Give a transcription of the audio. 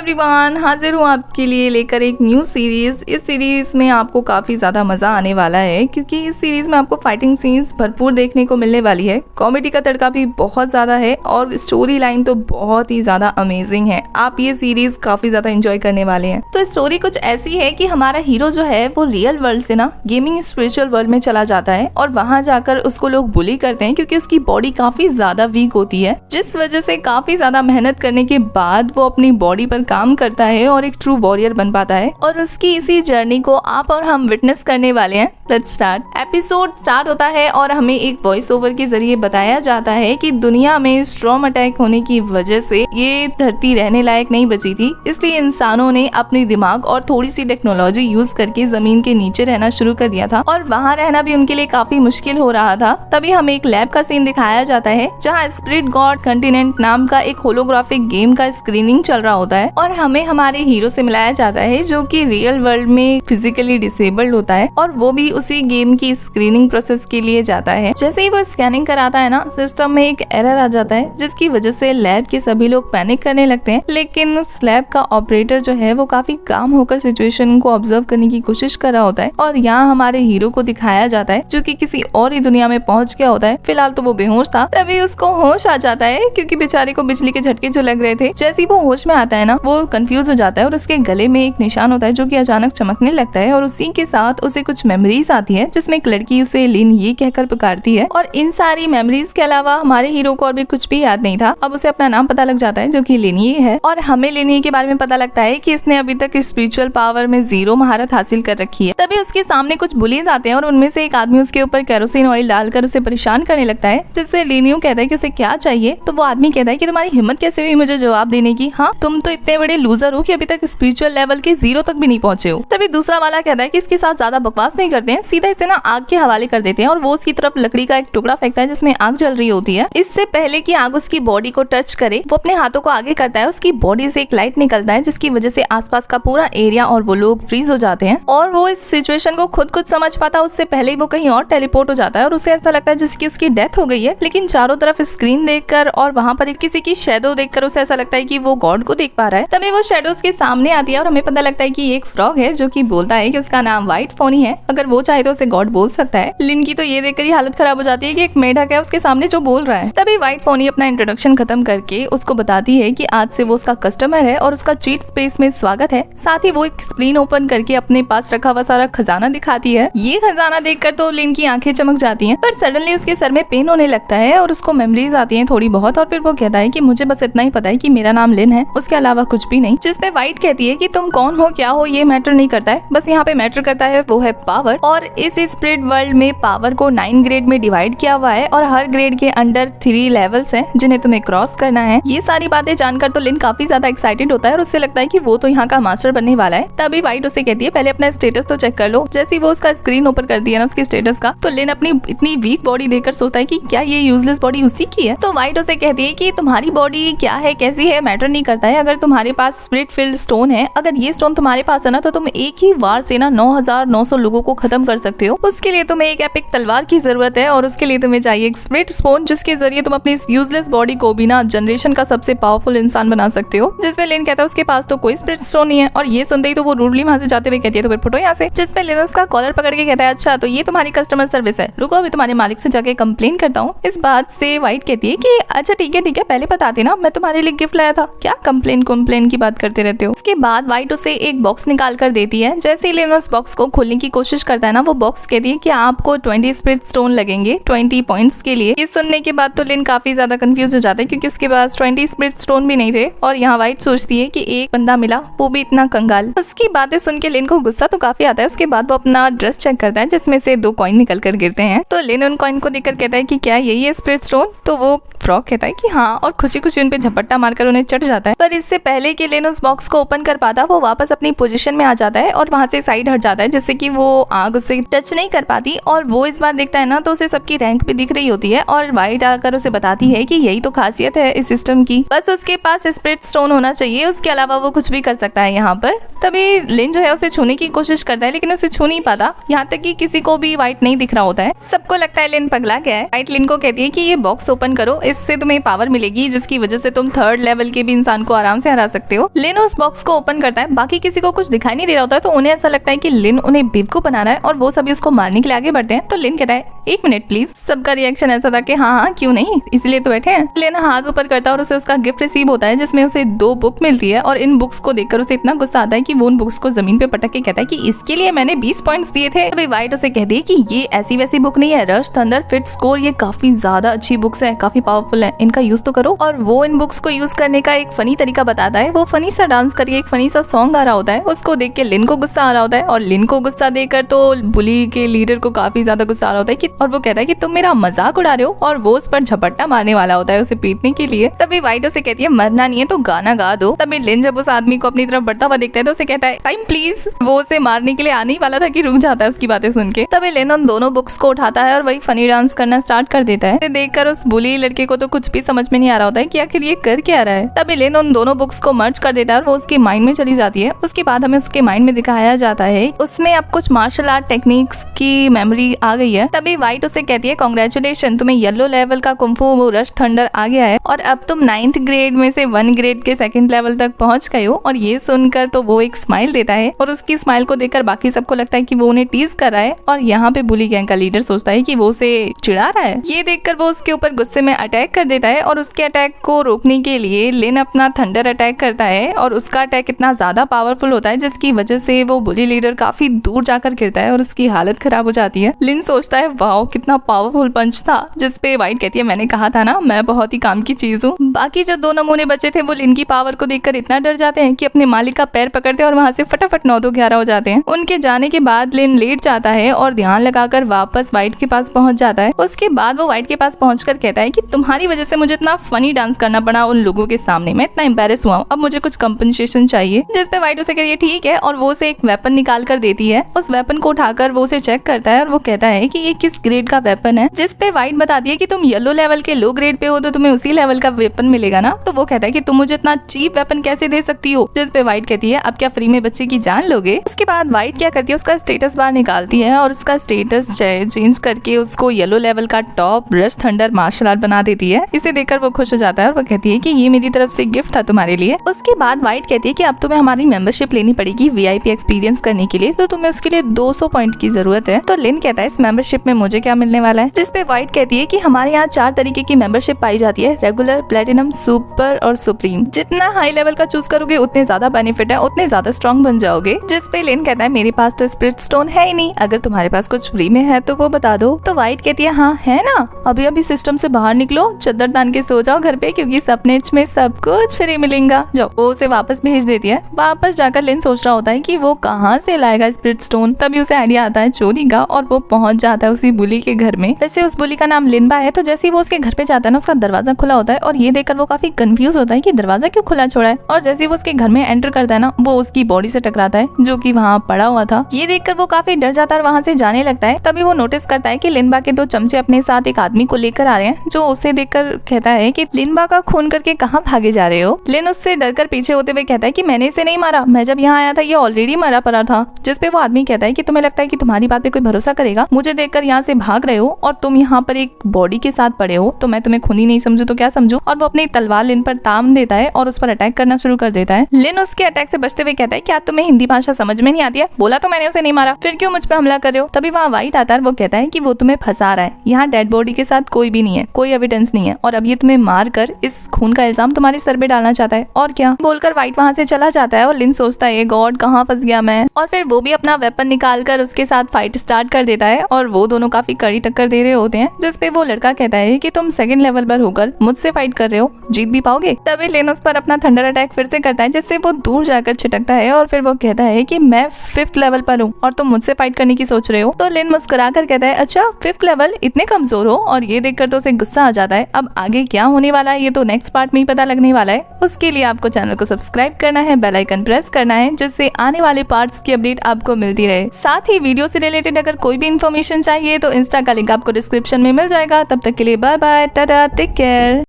Everyone, हाजिर हूँ आपके लिए लेकर एक न्यू सीरीज। इस सीरीज में आपको काफी ज्यादा मजा आने वाला है क्योंकि इस सीरीज में आपको फाइटिंग सीन्स भरपूर देखने को मिलने वाली है। कॉमेडी का तड़का भी बहुत ज्यादा है और स्टोरी लाइन तो बहुत ही ज्यादा अमेजिंग है। आप ये सीरीज काफी ज्यादा एंजॉय करने वाले हैं। तो स्टोरी कुछ ऐसी है कि हमारा हीरो जो है वो रियल वर्ल्ड से ना गेमिंग स्पिरिचुअल वर्ल्ड में चला जाता है और वहाँ जाकर उसको लोग बुली करते हैं क्योंकि उसकी बॉडी काफी ज्यादा वीक होती है, जिस वजह से काफी ज्यादा मेहनत करने के बाद वो अपनी बॉडी पर काम करता है और एक ट्रू वॉरियर बन पाता है। और उसकी इसी जर्नी को आप और हम विटनेस करने वाले हैं। Let's start. एपिसोड स्टार्ट होता है और हमें एक वॉइस ओवर के जरिए बताया जाता है कि दुनिया में स्ट्रॉम अटैक होने की वजह से ये धरती रहने लायक नहीं बची थी, इसलिए इंसानों ने अपनी दिमाग और थोड़ी सी टेक्नोलॉजी यूज करके जमीन के नीचे रहना शुरू कर दिया था और वहाँ रहना भी उनके लिए काफी मुश्किल हो रहा था। तभी हमें एक लैब का सीन दिखाया जाता है जहाँ स्पिरिट गॉड कंटिनेंट नाम का एक होलोग्राफिक गेम का स्क्रीनिंग चल रहा होता है और हमें हमारे हीरो से मिलाया जाता है जो कि रियल वर्ल्ड में फिजिकली डिसेबल्ड होता है और वो भी उसी गेम की स्क्रीनिंग प्रोसेस के लिए जाता है। जैसे ही वो स्कैनिंग कराता है ना, सिस्टम में एक एरर आ जाता है जिसकी वजह से लैब के सभी लोग पैनिक करने लगते हैं, लेकिन उस लैब का ऑपरेटर जो है वो काफी काम होकर सिचुएशन को ऑब्जर्व करने की कोशिश कर रहा होता है और यहाँ हमारे हीरो को दिखाया जाता है जो कि किसी और ही दुनिया में पहुंच गया होता है। फिलहाल तो वो बेहोश था, तभी उसको होश आ जाता है क्योंकि बेचारे को बिजली के झटके जो लग रहे थे। जैसे ही वो होश में आता है ना, वो कंफ्यूज हो जाता है और उसके गले में एक निशान होता है जो कि अचानक चमकने लगता है और उसी के साथ उसे कुछ मेमोरीज आती है जिसमें एक लड़की उसे लिन ये कहकर पुकारती है। और इन सारी मेमोरीज के अलावा हमारे हीरो को और भी कुछ भी याद नहीं था। अब उसे अपना नाम पता लग जाता है जो कि लिनिये है और हमें लिनिये के बारे में पता लगता है कि इसने अभी तक स्पिरिचुअल पावर में 0 महारत हासिल कर रखी है। तभी उसके सामने कुछ बुलीज आते हैं और उनमें से एक आदमी उसके ऊपर केरोसिन ऑयल डालकर उसे परेशान करने लगता है, जिससे लिनियो कहता है कि उसे क्या चाहिए। तो वो आदमी कहता है कि तुम्हारी हिम्मत कैसे हुई मुझे जवाब देने की? हाँ, तुम तो इतने बड़े लूजर हो कि अभी तक स्पिरिचुअल लेवल के 0 तक भी नहीं पहुंचे हो। तभी दूसरा वाला कहता है कि इसके साथ ज्यादा बकवास नहीं करते हैं, सीधा इसे ना आग के हवाले कर देते हैं और वो उसकी तरफ लकड़ी का एक टुकड़ा फेंकता है जिसमें आग जल रही होती है। इससे पहले कि आग उसकी बॉडी को टच करे, वो अपने हाथों को आगे करता है, उसकी बॉडी से एक लाइट निकलता है जिसकी वजह से आसपास का पूरा एरिया और वो लोग फ्रीज हो जाते हैं और वो इस सिचुएशन को खुद समझ पाता उससे पहले ही वो कहीं और टेलीपोर्ट हो जाता है और उसे ऐसा लगता है जिसकी उसकी डेथ हो गई है। लेकिन चारों तरफ स्क्रीन देखकर और वहाँ पर किसी की शेडो देखकर उसे ऐसा लगता है कि वो गॉड को देख पा रहा है। तभी वो शेडो उसके सामने आती है और हमें पता लगता है कि एक फ्रॉग है जो कि बोलता है कि उसका नाम व्हाइट फोनी है, अगर वो चाहे तो उसे गॉड बोल सकता है। लिन की तो ये देखकर ही हालत खराब हो जाती है कि एक मेढक है उसके सामने जो बोल रहा है। तभी व्हाइट फोनी अपना इंट्रोडक्शन खत्म करके उसको बताती है कि आज से वो उसका कस्टमर है और उसका चीट स्पेस में स्वागत है। साथ ही वो एक स्क्रीन ओपन करके अपने पास रखा हुआ सारा खजाना दिखाती है। ये खजाना देखकर तो लिन की आंखें चमक जाती हैं, पर सडनली उसके सर में पेन होने लगता है और उसको मेमोरीज आती हैं थोड़ी बहुत और फिर वो कहता है कि मुझे बस इतना ही पता है कि मेरा नाम लिन है, उसके अलावा कुछ भी नहीं। जिसपे व्हाइट कहती है कि तुम कौन हो क्या हो ये मैटर नहीं करता है, बस यहाँ पे मैटर करता है वो है पावर। और इस स्पिरिट वर्ल्ड में पावर को 9 ग्रेड में डिवाइड किया हुआ है और हर ग्रेड के अंडर 3 लेवल्स हैं जिन्हें तुम्हें क्रॉस करना है। ये सारी बातें जानकर तो लिन काफी ज्यादा एक्साइटेड होता है और उससे लगता है कि वो तो यहाँ का मास्टर बनने वाला है। तभी व्हाइट उसे कहती है पहले अपना स्टेटस तो चेक कर लो। जैसे ही वो उसका स्क्रीन ओपन कर दिया ना उसके स्टेटस का, तो लिन अपनी इतनी वीक बॉडी देखकर सोचता है कि क्या ये यूजलेस बॉडी उसी की है। तो व्हाइट उसे कहती है कि तुम्हारी बॉडी क्या है कैसी है मैटर नहीं करता है, अगर तुम्हारे पास स्पिरिट फील्ड स्टोन है, अगर ये स्टोन तुम्हारे पास है ना तो तुम एक ही वार से ना 9900 लोगों को खत्म कर सकते हो। उसके लिए तुम्हें एक एपिक तलवार की जरूरत है और उसके लिए तुम्हें चाहिए एक स्पिरिट स्पोन जिसके जरिए तुम अपनी यूजलेस बॉडी को बिना जनरेशन का सबसे पावरफुल इंसान बना सकते हो। जिसमें लिन कहता है उसके पास तो कोई स्पिरिट स्टोन नहीं है और ये सुनते ही तो वो रूडली वहां से जाते हुए कहती है तो फिर फुटो यहाँ से। जिसमें लिन उसका कॉलर पकड़ के कहता है अच्छा तो ये तुम्हारी कस्टमर सर्विस है, रुको अभी तुम्हारे मालिक से जाके कंप्लेन करता हूँ। इस बात से व्हाइट कहती है कि अच्छा ठीक है पहले बताते ना, मैं तुम्हारे लिए गिफ्ट लाया था, क्या कंप्लेन की बात करते रहते हो। उसके बाद व्हाइट उसे एक बॉक्स निकाल कर देती है। जैसे ही लिन उस बॉक्स को खोलने की कोशिश करता है ना, वो बॉक्स कहती है कि आपको 20 स्पिरिट स्टोन लगेंगे 20 पॉइंट्स के लिए। ये सुनने के बाद तो लिन काफी ज्यादा कंफ्यूज हो जाता है क्योंकि उसके पास 20 स्पिरिट स्टोन भी नहीं थे और यहाँ व्हाइट सोचती है कि एक बंदा मिला वो भी इतना कंगाल। उसकी बातें सुन के लिन को गुस्सा तो काफी आता है। उसके बाद वो अपना ड्रेस चेक करता है जिसमें से 2 कॉइन निकल कर गिरते हैं। तो लिन उन कॉइन को देखकर कहता है कि क्या यही है स्पिरिट स्टोन? तो वो फ्रॉग कहता है कि हाँ और खुशी खुशी उन पे झपट्टा मारकर उन्हें चढ़ जाता है। पर इससे पहले कि लिन उस बॉक्स को ओपन कर पाता वो वापस अपनी पोजीशन में आ जाता है और वहां से साइड हट जाता है जिससे कि वो आग उसे टच नहीं कर पाती। और वो इस बार देखता है ना तो उसे सबकी रैंक भी दिख रही होती है और व्हाइट आकर उसे बताती है कि यही तो खासियत है इस सिस्टम की, बस उसके पास स्पिरिट स्टोन होना चाहिए, उसके अलावा वो कुछ भी कर सकता है यहाँ पर। तभी लिन जो है उसे छूने की कोशिश करता है लेकिन उसे छू नहीं पाता, यहाँ तक कि किसी को भी व्हाइट नहीं दिख रहा होता है। सबको लगता है लिन पगला गया है। व्हाइट लिन को कहती है कि ये बॉक्स ओपन करो, इससे तुम्हें पावर मिलेगी जिसकी वजह से तुम 3rd लेवल के भी इंसान को आराम से हरा सकते हो। लिन उस बॉक्स को ओपन करता है, बाकी किसी को कुछ दिखाई नहीं दे रहा होता है तो उन्हें ऐसा लगता है कि लिन उन्हें बेवकूफ बना रहा है और वो सभी उसको मारने के लिए आगे बढ़ते हैं। तो लिन कहता है 1 मिनट प्लीज। सबका रिएक्शन ऐसा था कि हाँ क्यों नहीं, इसलिए तो बैठे हैं। लिन हाथ ऊपर करता है और उसे उसका गिफ्ट रिसीव होता है जिसमें उसे 2 बुक मिलती है और इन बुक्स को देखकर उसे इतना गुस्सा आता है कि वो उन बुक्स को जमीन पे पटक के कहता है कि इसके लिए मैंने 20 पॉइंट्स दिए थे। तभी व्हाइट उसे कहती है कि ये ऐसी वैसी बुक नहीं है, रश थंडर फिट स्कोर, ये काफी ज्यादा अच्छी बुक्स है, काफी पावरफुल है, इनका यूज तो करो। और वो इन बुक्स को यूज करने का एक फनी तरीका बताता है। वो फनी सा डांस करके एक फनी सा सॉन्ग गा रहा होता है, उसको देख के लिन को गुस्सा आ रहा होता है और लिन को गुस्सा देकर तो बुली के लीडर को काफी ज्यादा गुस्सा आ रहा होता है कि और वो कहता है कि तुम मेरा मजाक उड़ा रहे हो और वो उस पर झपट्टा मारने वाला होता है उसे पीटने के लिए। तभी व्हाइट उसे कहती है मरना नहीं है तो गाना गा दो। तभी लिन जब उस आदमी को अपनी तरफ बढ़ता हुआ देखता है तो उसे कहता है टाइम प्लीज। वो उसे मारने के लिए आने ही वाला था कि रुक जाता है उसकी बातें सुन के। तभी लिन उन दोनों बुक्स को उठाता है और वही फनी डांस करना स्टार्ट कर देता है। देखकर उस बुली लड़के को तो कुछ भी समझ में नहीं आ रहा होता है कि आखिर ये कर क्या रहा है। तभी लिन उन दोनों बुक्स को मर्ज कर देता है और वो उसके माइंड में चली जाती है। उसके बाद हमें उसके माइंड में दिखाया जाता है उसमें अब कुछ मार्शल आर्ट टेक्निक्स की मेमोरी आ गई है। तभी व्हाइट उसे कहती है कांग्रेचुलेशन, तुम्हें येलो लेवल का कुंफू रश थंडर आ गया है और अब तुम 9th ग्रेड में से 1 ग्रेड के 2nd लेवल तक पहुंच गए हो। और ये सुनकर तो वो एक स्माइल देता है और उसकी स्माइल को देखकर बाकी सबको लगता है कि वो उन्हें टीज कर रहा है। और यहाँ पे बुली गैंग का लीडर सोचता है कि वो उसे चिढ़ा रहा है। ये देखकर वो उसके ऊपर गुस्से में अटैक कर देता है और उसके अटैक को रोकने के लिए लिन अपना थंडर अटैक करता है और उसका अटैक इतना ज्यादा पावरफुल होता है जिसकी वजह से वो बुली लीडर काफी दूर जाकर गिरता है और उसकी हालत खराब हो जाती है। लिन सोचता है वाओ कितना पावरफुल पंच था, जिसपे व्हाइट कहती है मैंने कहा था ना मैं बहुत ही काम की चीज हूँ। बाकी जो 2 नमूने बचे थे वो लिन की पावर को देखकर इतना डर जाते हैं कि अपने मालिक का पैर पकड़ते हैं और वहाँ से फटाफट 9-2-11 हो जाते हैं। उनके जाने के बाद लिन लेट जाता है और ध्यान लगाकर वापस व्हाइट के पास पहुंच जाता है। उसके बाद वो व्हाइट के पास पहुंचकर कहता है कि तुम्हारी वजह से मुझे इतना फनी डांस करना पड़ा उन लोगों के सामने, मैं इतना एम्बेरस हुआ हूँ, अब मुझे कुछ कंपनसेशन चाहिए। जिसपे व्हाइट उसे कहती है ठीक है और वो उसे एक वेपन निकाल कर देती है। उस वेपन को उठाकर वो उसे चेक करता है और वो कहता है कि ये किस ग्रेड का वेपन है। जिसपे व्हाइट बताती है कि तुम येलो लेवल के लो ग्रेड पे हो तो तुम्हें उसी लेवल का वेपन मिलेगा ना। तो वो कहता है कि तुम मुझे इतना चीप वेपन कैसे दे सकती हो। जिसपे व्हाइट कहती है अब क्या फ्री में बच्चे की जान लोगे। उसके बाद व्हाइट क्या करती है उसका स्टेटस बार निकालती है और उसका स्टेटस चेंज करके उसको येलो लेवल का top rush thunder martial art बना देती है। इसे देखकर वो खुश हो जाता है और वो कहती है कि ये मेरी तरफ से गिफ्ट था तुम्हारे लिए। उसके बाद व्हाइट कहती है कि अब तुम्हें हमारी मेंबरशिप लेनी पड़ेगी VIP एक्सपीरियंस करने के लिए, तो तुम्हें उसके लिए 200 पॉइंट की जरूरत है। तो लिन कहता है इस मेंबरशिप में मुझे क्या मिलने वाला है। जिसपे व्हाइट कहती है कि हमारे यहाँ 4 तरीके की मेंबरशिप पाई जाती है, रेगुलर, प्लेटिनम, सुपर और सुप्रीम। जितना हाई लेवल का चूज करोगे उतने ज्यादा बेनिफिट है, उतने ज्यादा स्ट्रॉन्ग बन जाओगे। जिसपे लिन कहता है मेरे पास तो स्पिरिट स्टोन है ही नहीं, अगर तुम्हारे पास कुछ फ्री में है तो वो बता दो। तो व्हाइट कहती है हाँ है ना, अभी अभी सिस्टम से बाहर निकलो, चद्दर तान के सो जाओ घर पे क्योंकि सपने में सब कुछ फ्री मिलेगा। जो वो उसे वापस भेज देती है। वापस जाकर लिन सोच रहा होता है कि वो कहाँ से लाएगा स्पिरिट स्टोन। तभी उसे आइडिया आता है चोरी का और वो पहुंच जाता है उसी बुली के घर में। वैसे उस बुली का नाम लिनबा है। तो जैसे ही वो उसके घर पे जाता है ना उसका दरवाजा खुला होता है और ये देखकर वो काफी कंफ्यूज होता है कि दरवाजा क्यों खुला छोड़ा है। और जैसे ही वो उसके घर में एंटर करता है ना वो उसकी बॉडी से टकराता है जो कि वहाँ पड़ा हुआ था। ये देखकर वो काफी डर जाता है और वहाँ से जाने लगता है। तभी वो नोटिस करता है कि लिनबा के 2 चमचे अपने साथ एक आदमी को लेकर आ रहे हैं, जो उसे देखकर कहता है कि लिनबा का खून करके कहाँ भागे जा रहे हो। लिन उससे डरकर पीछे होते हुए कहता है कि मैंने इसे नहीं मारा, मैं जब यहाँ आया था ये ऑलरेडी मरा पड़ा था। जिसपे वो आदमी कहता है कि तुम्हें लगता है कि तुम्हारी बात पे कोई भरोसा करेगा, मुझे देखकर यहाँ से भाग रहे हो और तुम यहाँ पर एक बॉडी के साथ पड़े हो, तो मैं तुम्हें खूनी नहीं समझू तो क्या समझू। और वो अपनी तलवार लिन पर ताम देता है और उस पर अटैक करना शुरू कर देता है। लिन उसके अटैक से बचते हुए कहता है क्या तुम्हें हिंदी भाषा समझ में नहीं आती है, बोला तो मैंने उसे नहीं मारा, फिर क्यों मुझ पर हमला कर रहे हो। तभी वहाँ व्हाइट आता है, वो कहता है कि वो तुम्हें फंसा रहा है, यहाँ डेड बॉडी के साथ कोई भी नहीं है, कोई एविडेंस नहीं है और अब ये तुम्हें मार कर इस खून का इल्जाम तुम्हारे सर पे डालना चाहता है और क्या बोलकर व्हाइट वहाँ से चला जाता है। और लिन सोचता है गॉड कहाँ फंस गया मैं। और फिर वो भी अपना वेपन निकाल कर उसके साथ फाइट स्टार्ट कर देता है और वो दोनों काफी कड़ी टक्कर दे रहे होते हैं। जिसपे वो लड़का कहता है कि तुम 2nd लेवल पर होकर मुझसे फाइट कर रहे हो, जीत भी पाओगे। तभी लिन उस पर अपना थंडर अटैक फिर से करता है जिससे वो दूर जाकर छिटकता है और फिर वो कहता है कि मैं 5th लेवल पर हूँ और तुम मुझसे फाइट करने की सोच रहे हो। तो लिन मुस्कुरा कर कहता है अच्छा 5th लेवल, इतने कमजोर हो। और ये देखकर तो उसे गुस्सा आ जाता है। अब आगे क्या होने वाला है ये तो नेक्स्ट पार्ट में ही पता लगने वाला है। उसके लिए आपको चैनल को सब्सक्राइब करना है, बेल आइकन प्रेस करना है जिससे आने वाले पार्ट्स की अपडेट आपको मिलती रहे। साथ ही वीडियो से रिलेटेड अगर कोई भी इन्फॉर्मेशन चाहिए तो इंस्टा का लिंक आपको डिस्क्रिप्शन में मिल जाएगा। तब तक के लिए bye bye, tata, take care.